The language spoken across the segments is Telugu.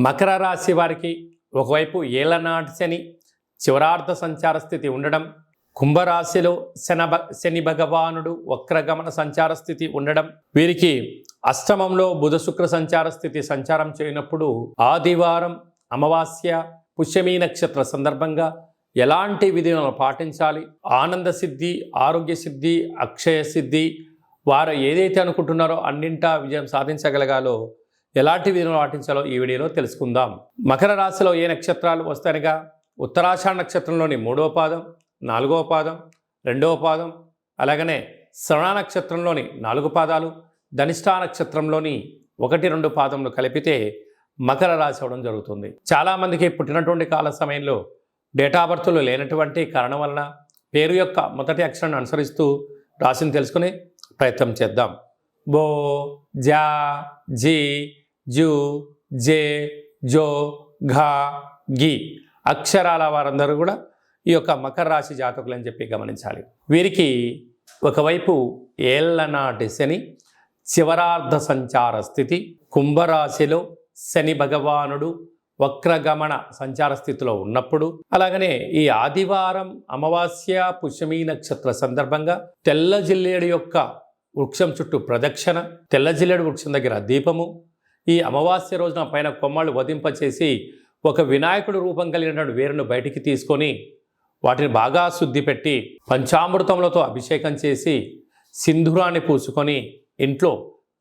మకర రాశి వారికి ఒకవైపు ఏలనాటి శని చివరార్థ సంచార స్థితి ఉండడం, కుంభరాశిలో శని భగవానుడు వక్రగమన సంచార స్థితి ఉండడం, వీరికి అష్టమంలో బుధ శుక్ర సంచార స్థితి సంచారం చేయనప్పుడు ఆదివారం అమావాస్య పుష్యమీ నక్షత్ర సందర్భంగా ఎలాంటి విధులను పాటించాలి, ఆనంద సిద్ధి, ఆరోగ్య సిద్ధి, అక్షయ సిద్ధి, వారు ఏదైతే అనుకుంటున్నారో అన్నింటా విజయం సాధించగలగాలో ఎలాంటి విధులను పాటించాలో ఈ వీడియోలో తెలుసుకుందాం. మకర రాశిలో ఏ నక్షత్రాలు వస్తాయనగా ఉత్తరాషాఢ నక్షత్రంలోని 3వ పాదం, 4వ పాదం, 2వ పాదం, అలాగనే శ్రవణ నక్షత్రంలోని 4 పాదాలు, ధనిష్ఠా నక్షత్రంలోని 1, 2 పాదములు కలిపితే మకర రాశి అవడం జరుగుతుంది. చాలామందికి పుట్టినటువంటి కాల సమయంలో డేటా బర్త్లు లేనటువంటి కారణం వలన పేరు యొక్క మొదటి అక్షరాన్ని అనుసరిస్తూ రాశిని తెలుసుకునే ప్రయత్నం చేద్దాం. బో, జా, జీ, జూ, జే, జో, ఘా, గి అక్షరాల వారందరూ కూడా ఈ యొక్క మకర రాశి జాతకులు అని చెప్పి గమనించాలి. వీరికి ఒకవైపు ఏళ్లనాటి శని చివరార్ధ సంచార స్థితి, కుంభరాశిలో శని భగవానుడు వక్రగమన సంచార స్థితిలో ఉన్నప్పుడు, అలాగనే ఈ ఆదివారం అమావాస్య పుష్యమీ నక్షత్ర సందర్భంగా తెల్ల జిల్లేడు యొక్క వృక్షం చుట్టూ ప్రదక్షిణ, తెల్ల జిల్లేడు వృక్షం దగ్గర దీపము, ఈ అమావాస్య రోజున పైన కొమ్మలు వధింపచేసి ఒక వినాయకుడు రూపం కలిగినటువంటి వేరును బయటికి తీసుకొని వాటిని బాగా శుద్ధి పెట్టి పంచామృతములతో అభిషేకం చేసి సింధూరాన్ని పూసుకొని ఇంట్లో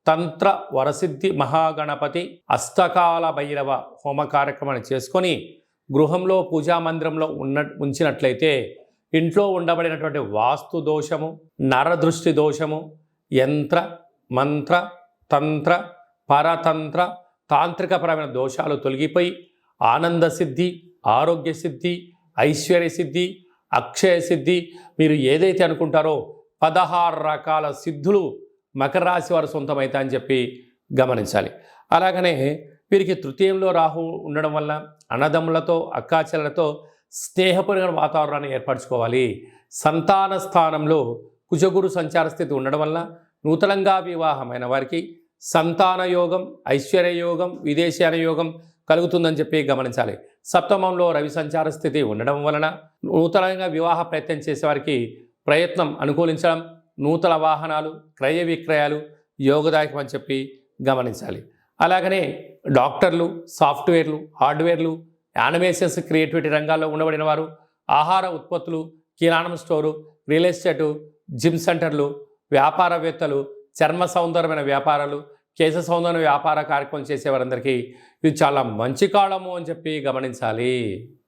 తంత్ర వరసిద్ధి మహాగణపతి అష్టకాల భైరవ హోమ కార్యక్రమాన్ని చేసుకొని గృహంలో పూజా మందిరంలో ఉంచినట్లయితే ఇంట్లో ఉండబడినటువంటి వాస్తు దోషము, నరదృష్టి దోషము, యంత్ర మంత్ర తంత్ర పరతంత్ర తాంత్రికపరమైన దోషాలు తొలగిపోయి ఆనంద సిద్ధి, ఆరోగ్య సిద్ధి, ఐశ్వర్య సిద్ధి, అక్షయ సిద్ధి, మీరు ఏదైతే అనుకుంటారో 16 రకాల సిద్ధులు మకర రాశి వారు సొంతమవుతాయని చెప్పి గమనించాలి. అలాగనే వీరికి తృతీయంలో రాహు ఉండడం వల్ల అన్నదమ్ములతో అక్కాచెల్లెలతో స్నేహపూర్వక వాతావరణాన్ని ఏర్పరచుకోవాలి. సంతాన స్థానంలో కుజగురు సంచార స్థితి ఉండడం వల్ల నూతనంగా వివాహమైన వారికి సంతాన యోగం, ఐశ్వర్య యోగం, విదేశీయాన యోగం కలుగుతుందని చెప్పి గమనించాలి. సప్తమంలో రవి సంచార స్థితి ఉండడం వలన నూతనంగా వివాహ ప్రయత్నం చేసేవారికి ప్రయత్నం అనుకూలించడం, నూతన వాహనాలు, క్రయ విక్రయాలు యోగదాయకం అని చెప్పి గమనించాలి. అలాగనే డాక్టర్లు, సాఫ్ట్వేర్లు, హార్డ్వేర్లు, యానిమేషన్స్, క్రియేటివిటీ రంగాల్లో ఉండబడిన వారు, ఆహార ఉత్పత్తులు, కిరాణం స్టోరు, రియల్ ఎస్టేటు, జిమ్ సెంటర్లు, వ్యాపారవేత్తలు, చర్మ సౌందర్యమైన వ్యాపారాలు, కేశ సౌందర్య వ్యాపార కార్యక్రమం చేసేవారందరికీ ఇది చాలా మంచి కాలము అని చెప్పి గమనించాలి.